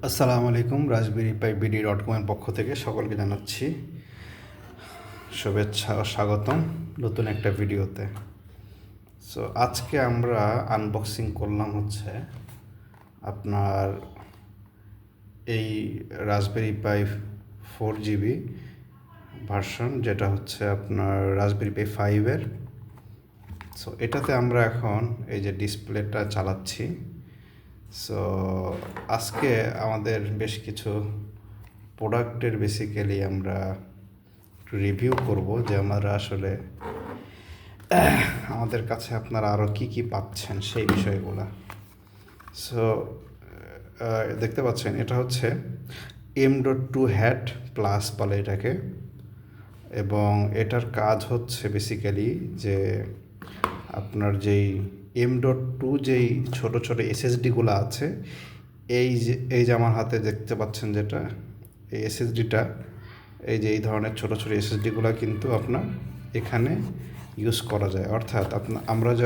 আসসালামু আলাইকুম। রাজবেরি পাই BD.com এর পক্ষ থেকে সকলকে জানাচ্ছি শুভেচ্ছা ও স্বাগতম নতুন একটা ভিডিওতে। সো আজকে আমরা আনবক্সিং করলাম হচ্ছে আপনার এই রাজবেরি পাই 4GB ভার্সন, যেটা হচ্ছে আপনার রাজবেরি পাই 5-এর। সো এটাতে আমরা এখন এই যে ডিসপ্লেটা চালাচ্ছি। সো আজকে আমাদের বেশ কিছু প্রোডাক্টের বেসিক্যালি আমরা একটু রিভিউ করব, যে আমরা আসলে আমাদের কাছে আপনারা আরও কী কী পাচ্ছেন সেই বিষয়গুলো। সো দেখতে পাচ্ছেন এটা হচ্ছে M.2 HAT প্লাস বলে এটাকে, এবং এটার কাজ হচ্ছে বেসিক্যালি যে আপনার যেই M.2 যেই ছোটো ছোটো এসএসডিগুলো আছে, এই যে আমার হাতে দেখতে পাচ্ছেন যেটা এই এসএসডিটা, এই যে এই ধরনের ছোটো ছোটো এসএসডিগুলো কিন্তু আপনার এখানে ইউজ করা যায়। অর্থাৎ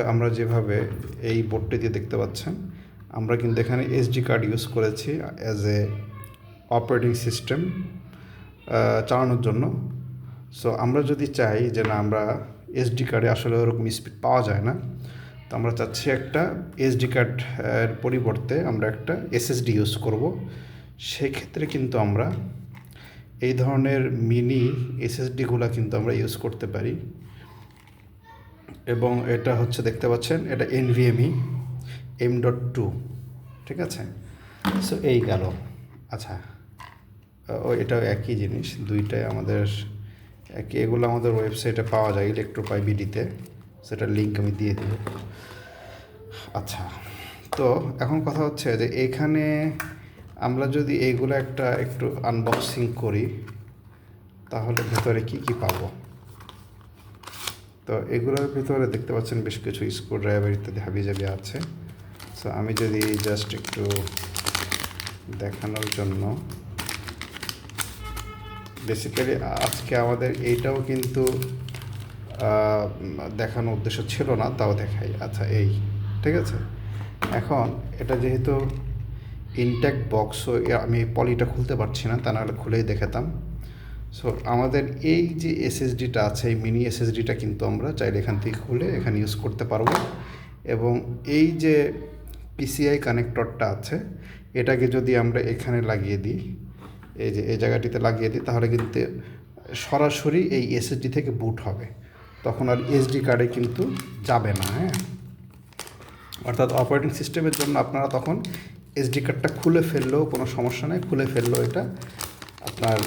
আমরা যেভাবে এই বোর্ডটি দিয়ে দেখতে পাচ্ছেন, আমরা কিন্তু এখানে এসডি কার্ড ইউজ করেছি অ্যাজ এ অপারেটিং সিস্টেম চালানোর জন্য। সো আমরা যদি চাই যে না, আমরা এসডি কার্ডে আসলে ওরকম স্পিড পাওয়া যায় না, তো আমরা চাচ্ছি একটা এসডি কার্ডের পরিবর্তে আমরা একটা এসএসডি ইউজ করব। সেক্ষেত্রে কিন্তু আমরা এই ধরনের মিনি এসএসডিগুলো কিন্তু আমরা ইউজ করতে পারি। এবং এটা হচ্ছে দেখতে পাচ্ছেন, এটা NVMe M.2, ঠিক আছে। সো এই গেল। আচ্ছা, এটাও একই জিনিস, দুইটাই আমাদের একই। এগুলো আমাদের ওয়েবসাইটে পাওয়া যায়, ইলেকট্রোপাই BD-তে, সেটার লিঙ্ক আমি দিয়ে দেব। আচ্ছা, তো এখন কথা হচ্ছে যে এখানে আমরা যদি এইগুলো একটু আনবক্সিং করি, তাহলে ভেতরে কি কি পাবো। তো এগুলোর ভিতরে দেখতে পাচ্ছেন বেশ কিছু স্ক্রু ড্রাইভার ইত্যাদি হাবিজাবি আছে। সো আমি যদি জাস্ট একটু দেখানোর জন্য, বেসিক্যালি আজকে আমাদের এইটাও কিন্তু দেখানোর উদ্দেশ্য ছিল না, তাও দেখাই। আচ্ছা, এই ঠিক আছে। এখন এটা যেহেতু ইনট্যাক্ট বক্স, সো আমি পলিটা খুলতে পারছি না, তা নাহলে খুলেই দেখাতাম। সো আমাদের এই যে এসএসডিটা আছে, এই মিনি এসএসডিটা কিন্তু আমরা চাইলে এখান থেকে খুলে এখানে ইউজ করতে পারবো। এবং এই যে PCI কানেক্টরটা আছে, এটাকে যদি আমরা এখানে লাগিয়ে দিই, এই যে এই জায়গাটিতে লাগিয়ে দিই, তাহলে কিন্তু সরাসরি এই এসএসডি থেকে বুট হবে, তখন আর এসডি কার্ডে কিন্তু যাবে না। হ্যাঁ, অর্থাৎ অপারেটিং সিস্টেমের জন্য আপনারা তখন এসডি কার্ডটা খুলে ফেললেও কোনো সমস্যা নেই, খুলে ফেললেও এটা আপনার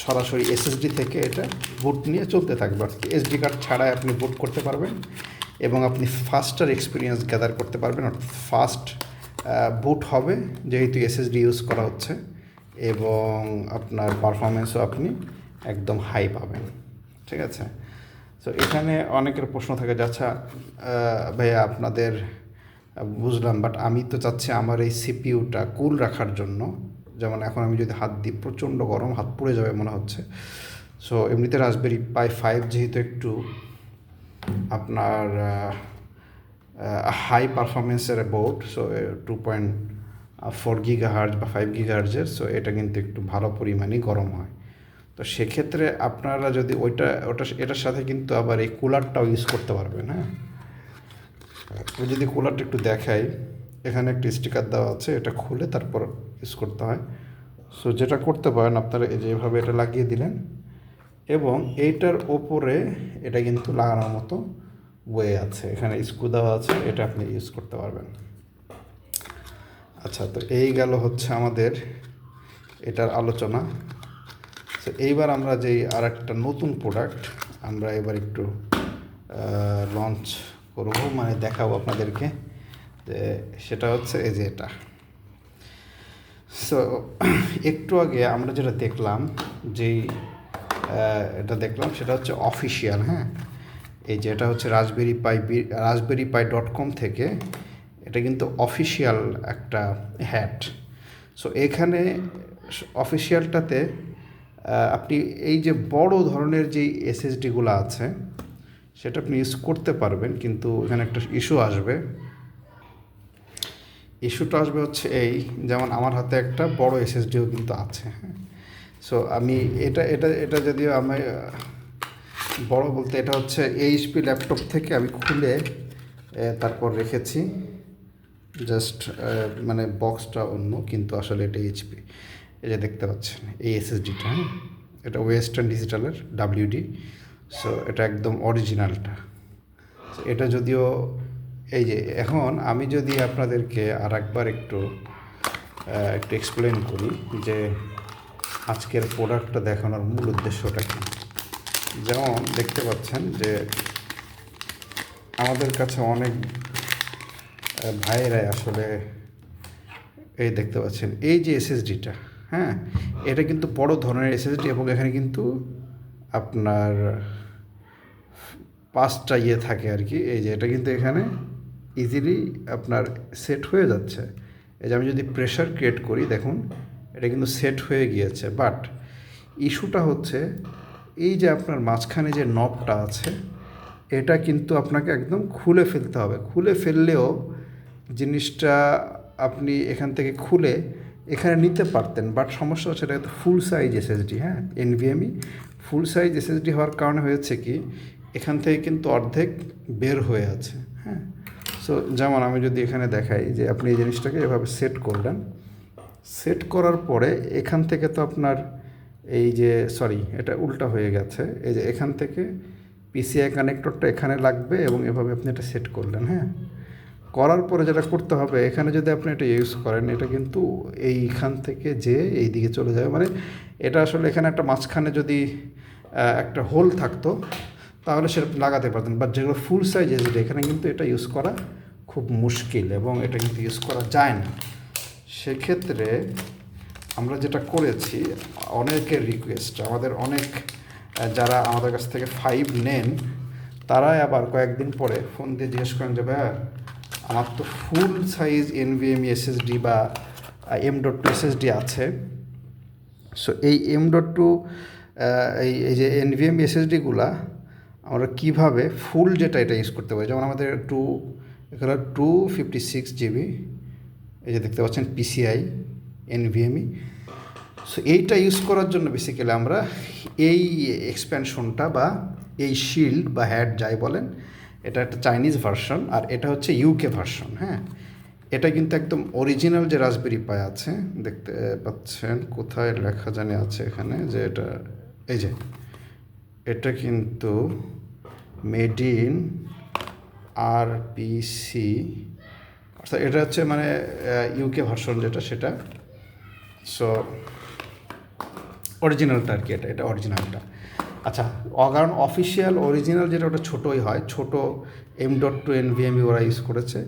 সরাসরি এসএসডি থেকে এটা বুট নিয়ে চলতে থাকবে। অর্থাৎ এসডি কার্ড ছাড়াই আপনি বুট করতে পারবেন, এবং আপনি ফাস্টার এক্সপিরিয়েন্স গ্যাদার করতে পারবেন। অর্থাৎ ফাস্ট বুট হবে যেহেতু এসএসডি ইউজ করা হচ্ছে, এবং আপনার পারফরমেন্সও আপনি একদম হাই পাবেন, ঠিক আছে। তো এখানে অনেকের প্রশ্ন থাকে যে আচ্ছা ভাইয়া, আপনাদের বুঝলাম, বাট আমি তো চাচ্ছি আমার এই সিপিইউটা কুল রাখার জন্য। যেমন এখন আমি যদি হাত দিই, প্রচণ্ড গরম, হাত পুড়ে যাবে মনে হচ্ছে। সো এমনিতে রাজবেরি পাই 5 যেহেতু একটু আপনার হাই পারফরমেন্সের বোর্ড, সো 2.4 GHz বা 5 GHz, সো এটা কিন্তু একটু ভালো পরিমাণেই গরম হয়। তো সেক্ষেত্রে আপনারা যদি এটার সাথে কিন্তু আবার এই কুলারটাও ইউজ করতে পারবেন। হ্যাঁ, আমি যদি কুলারটা একটু দেখাই, এখানে একটা স্টিকার দেওয়া আছে, এটা খুলে তারপর ইউজ করতে হয়। সো যেটা করতে পারেন আপনারা, এই যে এভাবে এটা লাগিয়ে দিলেন, এবং এইটার ওপরে এটা কিন্তু লাগানোর মতো ওয়ে আছে, এখানে স্ক্রু দেওয়া আছে, এটা আপনি ইউজ করতে পারবেন। আচ্ছা, তো এই গেল হচ্ছে আমাদের এটার আলোচনা। তো এইবার আমরা যেই আর একটা নতুন প্রোডাক্ট আমরা এবার একটু লঞ্চ করবো, মানে দেখাবো আপনাদেরকে, যে সেটা হচ্ছে এই যে এটা। সো একটু আগে আমরা যেটা দেখলাম, যেই এটা দেখলাম, সেটা হচ্ছে অফিসিয়াল। হ্যাঁ, এই যে এটা হচ্ছে raspberry pi.com থেকে, এটা কিন্তু অফিসিয়াল একটা হ্যাট। সো এখানে অফিসিয়ালটাতে আপনি এই যে বড় ধরনের যেই এসএসডিগুলো আছে, সেটা আপনি ইউজ করতে পারবেন, কিন্তু এখানে একটা ইস্যু আসবে। ইস্যুটা আসবে হচ্ছে এই, যেমন আমার হাতে একটা বড় এসএসডিও কিন্তু আছে, হ্যাঁ। সো আমি এটা যদিও আমি বড় বলতে এটা হচ্ছে এইচপি ল্যাপটপ থেকে আমি খুলে তারপর রেখেছি, জাস্ট মানে বক্সটা অন্য, কিন্তু আসলে এটা এইচপি। এই যে দেখতে পাচ্ছেন এই এসএসডিটা, হ্যাঁ, এটা ওয়েস্টার্ন ডিজিটালের ডাব্লিউডি। সো এটা একদম অরিজিনালটা। এটা যদিও এই যে এখন আমি যদি আপনাদেরকে আর একবার একটু এক্সপ্লেন করি যে আজকের প্রোডাক্টটা দেখানোর মূল উদ্দেশ্যটা কী। যেমন দেখতে পাচ্ছেন যে আমাদের কাছে অনেক ভাইয়েরাই আসলে এই দেখতে পাচ্ছেন এই যে এসএসডিটা, হ্যাঁ, এটা কিন্তু বড় ধরনের এসএসডি এবং এখানে কিন্তু আপনার 5টা ইয়ে থাকে আর কি। এই যে এটা কিন্তু এখানে ইজিলি আপনার সেট হয়ে যাচ্ছে। এই যে আমি যদি প্রেশার ক্রিয়েট করি দেখুন এটা কিন্তু সেট হয়ে গিয়েছে। বাট ইস্যুটা হচ্ছে এই যে আপনার মাঝখানে যে নবটা আছে এটা কিন্তু আপনাকে একদম খুলে ফেলতে হবে। খুলে ফেললেও জিনিসটা আপনি এখান থেকে খুলে এখানে নিতে পারতেন, বাট সমস্যা হচ্ছে এটা কিন্তু ফুল সাইজ এসএসডি, হ্যাঁ, এনভিএমই ফুল সাইজ এসএসডি হওয়ার কারণে হয়েছে কি এখান থেকে কিন্তু অর্ধেক বের হয়ে আছে, হ্যাঁ। সো যেমন আমি যদি এখানে দেখাই যে আপনি এই জিনিসটাকে এভাবে সেট করলেন, সেট করার পরে এখান থেকে তো আপনার এই যে এটা উল্টা হয়ে গেছে, এই যে এখান থেকে পিসিআই কানেক্টরটা এখানে লাগবে এবং এভাবে আপনি এটা সেট করলেন, হ্যাঁ। করার পরে যেটা করতে হবে এখানে যদি আপনি এটা ইউজ করেন এটা কিন্তু এইখান থেকে যে এই দিকে চলে যাবে, মানে এটা আসলে এখানে একটা মাঝখানে যদি একটা হোল থাকতো তাহলে সেটা লাগাতে পারতেন। বাট যেগুলো ফুল সাইজ এসএসডি এখানে কিন্তু এটা ইউজ করা খুব মুশকিল এবং এটা কিন্তু ইউজ করা যায় না। সেক্ষেত্রে আমরা যেটা করেছি, অনেকের রিকোয়েস্ট, আমাদের অনেক যারা আমাদের কাছ থেকে 5 নেন তারাই আবার কয়েকদিন পরে ফোন দিয়ে জিজ্ঞেস করেন যে ভাইয়া আমার তো ফুল সাইজ এনভিএমই এসএসডি বা M.2 এসএসডি আছে। সো এই M.2 এই যে এনভিএমই এসএসডিগুলা আমরা কীভাবে ফুল যেটা এটা ইউজ করতে পারি। যেমন আমাদের এখানে 256 GB, এই যে দেখতে পাচ্ছেন পিসিআই এনভিএমই। সো এইটা ইউজ করার জন্য বেসিক্যালি আমরা এই এক্সপ্যানশনটা বা এই শিল্ড বা হ্যাট যাই বলেন, এটা একটা চাইনিজ ভার্সন আর এটা হচ্ছে ইউকে ভার্সন, হ্যাঁ। এটা কিন্তু একদম অরিজিনাল যে রাসবেরি পাই আছে দেখতে পাচ্ছেন, কোথায় লেখা জানি আছে এখানে যে এই যে এটা কিন্তু মেড ইন আরপিসি, অর্থাৎ এটা হচ্ছে মানে ইউকে ভার্সন যেটা সেটা। সো অরিজিনালটা আর কি, এটা অরিজিনালটা। আচ্ছা, কারণ অফিসিয়াল অরিজিনাল যেটা ওটা ছোটোই হয়, ছোটো M.2 NVMe ওরা ইউজ করেছে।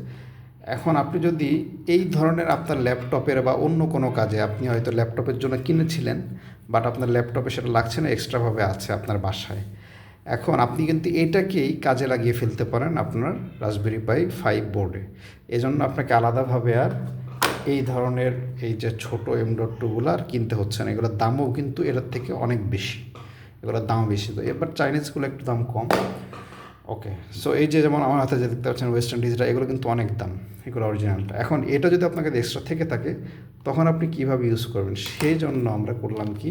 এখন আপনি যদি এই ধরনের আপনার ল্যাপটপের বা অন্য কোনো কাজে আপনি হয়তো ল্যাপটপের জন্য কিনেছিলেন বাট আপনার ল্যাপটপে সেটা লাগছে না, এক্সট্রাভাবে আছে আপনার বাসায়, এখন আপনি কিন্তু এটাকেই কাজে লাগিয়ে ফেলতে পারেন আপনার রাসবেরি পাই 5 বোর্ডে। এজন্য আপনাকে আলাদাভাবে আর এই ধরনের এই যে ছোটো M.2গুলো আর কিনতে হচ্ছে না। এগুলোর দামও কিন্তু এটার থেকে অনেক বেশি, এগুলোর দাম বেশি। তো এবার চাইনিজগুলো একটু দাম কম। ওকে, সো এই যে যেমন আমার হাতে যে দেখতে পাচ্ছেন ওয়েস্টার্ন ডিজিটাল, এগুলো কিন্তু অনেক দাম, এগুলো অরিজিনালটা। এখন এটা যদি আপনাকে এক্সট্রা থেকে থাকে তখন আপনি কীভাবে ইউজ করবেন, সেই জন্য আমরা করলাম কি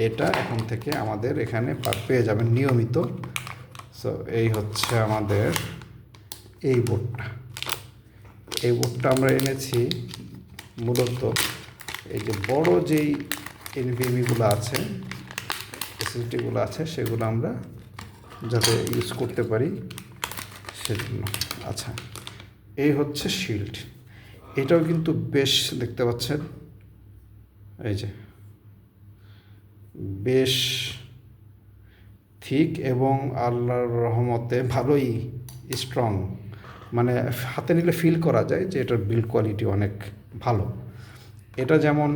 এটা এখন থেকে আমাদের এখানে পেয়ে যাবেন নিয়মিত। সো এই হচ্ছে আমাদের এই বোর্ডটা, এই বোর্ডটা আমরা এনেছি মূলত এই যে বড় যেই এনভিএমিগুলো আছে, এসএসডিগুলো আছে, সেগুলো আমরা যাতে ইউজ করতে পারি সেজন্য। আচ্ছা, এই হচ্ছে শিল্ড, এটাও কিন্তু বেশ দেখতে পাচ্ছেন, এই যে বেশ থিক এবং আল্লাহর রহমতে ভালোই স্ট্রং, মানে হাতে নিলে ফিল করা যায় যে এটার বিল্ড কোয়ালিটি অনেক ভালো। এটা যেমন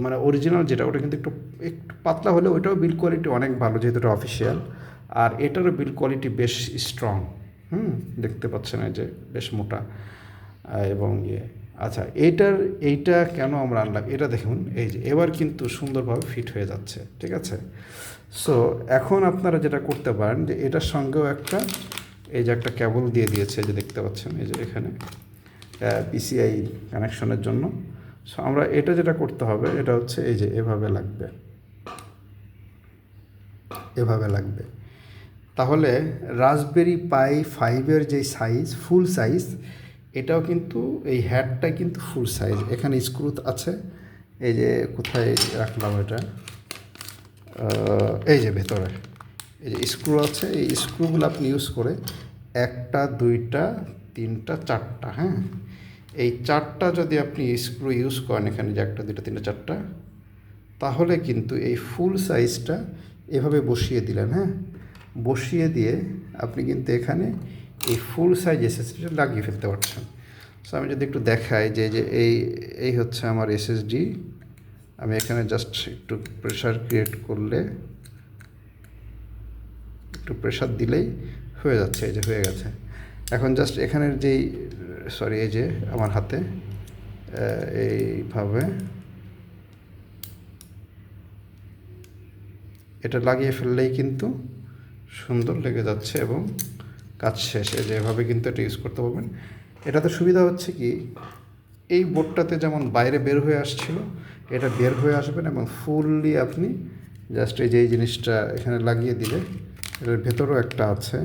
মানে অরিজিনাল যেটা ওটা কিন্তু একটু একটু পাতলা হলে ওইটাও বিল্ড কোয়ালিটি অনেক ভালো যেহেতু এটা অফিসিয়াল, আর এটারও বিল্ড কোয়ালিটি বেশ স্ট্রং। দেখতে পাচ্ছেন এই যে বেশ মোটা এবং আচ্ছা, এইটা কেন আমরা আনলাম এটা দেখুন, এই যে এবার কিন্তু সুন্দরভাবে ফিট হয়ে যাচ্ছে, ঠিক আছে। সো এখন আপনারা যেটা করতে পারেন যে এটার সঙ্গেও এই যে একটা কেবল দিয়ে দিয়েছে, যে দেখতে পাচ্ছেন এই যে এখানে পিসিআই কানেকশনের জন্য। সো আমরা এটা যেটা করতে হবে এটা হচ্ছে এই যে এভাবে লাগবে, এভাবে লাগবে। তাহলে রাসবেরি পাই 5-এর যে সাইজ, ফুল সাইজ, এটাও কিন্তু এই হ্যাটটা কিন্তু ফুল সাইজ। এখানে স্ক্রু আছে, এই যে কোথায় রাখলাম এটা, এই যে ভেতরে এই যে স্ক্রু আছে। এই স্ক্রুগুলো আপনি ইউজ করে 1টা 2টা 3টা 4টা, হ্যাঁ, এই 4টা যদি আপনি স্ক্রু ইউজ করেন এখানে, যে 1টা 2টা 3টা 4টা, তাহলে কিন্তু এই ফুল সাইজটা এভাবে বসিয়ে দিলেন, হ্যাঁ, বসিয়ে দিয়ে আপনি কিন্তু এখানে এই ফুল সাইজ এসএসডিটা লাগিয়ে ফেলতে পারছেন। সো আমি যদি একটু দেখাই যে যে এই হচ্ছে আমার এসএসডি। আমি এখানে জাস্ট একটু প্রেশার ক্রিয়েট করলে, একটু প্রেশার দিলেই হয়ে যাচ্ছে, এই যে হয়ে গেছে। এখন জাস্ট এখানের যেই সরি এই যে আমার হাতে এইভাবে এটা লাগিয়ে ফেললেই কিন্তু সুন্দর লেগে যাচ্ছে এবং কাজ শেষ। এই যে এভাবে কিন্তু এটা ইউজ করতে পারবেন। এটাতে সুবিধা হচ্ছে কি, এই বোর্ডটাতে যেমন বাইরে বের হয়ে আসছিল, এটা বের হয়ে আসবেন এবং ফুললি আপনি জাস্ট এই যে এই জিনিসটা এখানে লাগিয়ে দিলে, এটার ভেতরেও একটা আছে,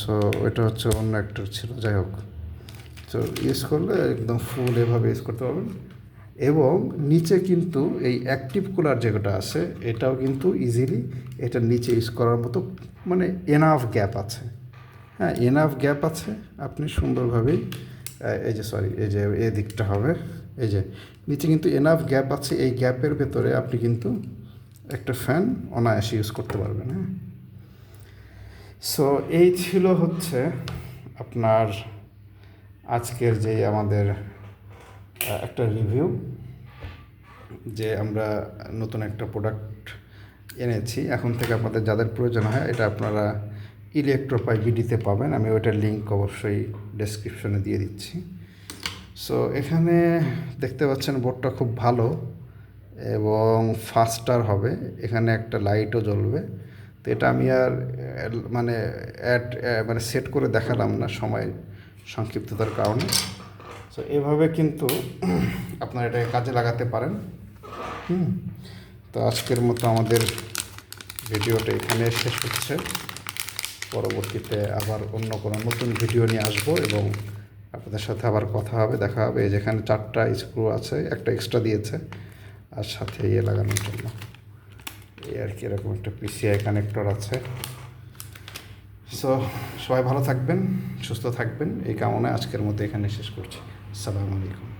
সো এটা হচ্ছে অন্য একটার ছিল, যাই হোক। সো ইউজ করলে একদম ফুল এভাবে ইউজ করতে পারবেন। এবং নিচে কিন্তু এই অ্যাক্টিভ কুলার যেটা আছে, এটাও কিন্তু ইজিলি এটার নিচে ইউজ করার মতো মানে এনাফ গ্যাপ আছে, হ্যাঁ, এনাফ গ্যাপ আছে। আপনি সুন্দরভাবেই এই যে সরি এই যে এই দিকটা হবে, এই যে নিচে কিন্তু এনাফ গ্যাপ আছে। এই গ্যাপের ভেতরে আপনি কিন্তু একটা ফ্যান অনায়াসে ইউজ করতে পারবেন, হ্যাঁ। সো এই ছিল হচ্ছে আপনার আজকের যে আমাদের একটা রিভিউ, যে আমরা নতুন একটা প্রোডাক্ট এনেছি। এখন থেকে আপনাদের যাদের প্রয়োজন হয়, এটা আপনারা ইলেকট্রোপাই বিডিতে পাবেন। আমি ওইটার লিঙ্ক অবশ্যই ডেসক্রিপশনে দিয়ে দিচ্ছি। সো এখানে দেখতে পাচ্ছেন বোর্ডটা খুব ভালো এবং ফাস্টার হবে। এখানে একটা লাইটও জ্বলবে। তো এটা আমি আর মানে মানে সেট করে দেখালাম না সময় সংক্ষিপ্ততার কারণে। সো এভাবে কিন্তু আপনারা এটাকে কাজে লাগাতে পারেন। তো আজকের মতো আমাদের ভিডিওটা এখানে শেষ হচ্ছে। পরবর্তীতে আবার অন্য কোনো নতুন ভিডিও নিয়ে আসবো এবং আপনাদের সাথে আবার কথা হবে, দেখা হবে। যেখানে 4টা স্ক্রু আছে, একটা এক্সট্রা দিয়েছে আর সাথে ইয়ে লাগানোর জন্য, এই আর কি, এরকম একটা পিসিআই কানেক্টর আছে। সো সবাই ভালো থাকবেন, সুস্থ থাকবেন, এই কামনায় আজকের মতো এখানে শেষ করছি। আসসালামু আলাইকুম।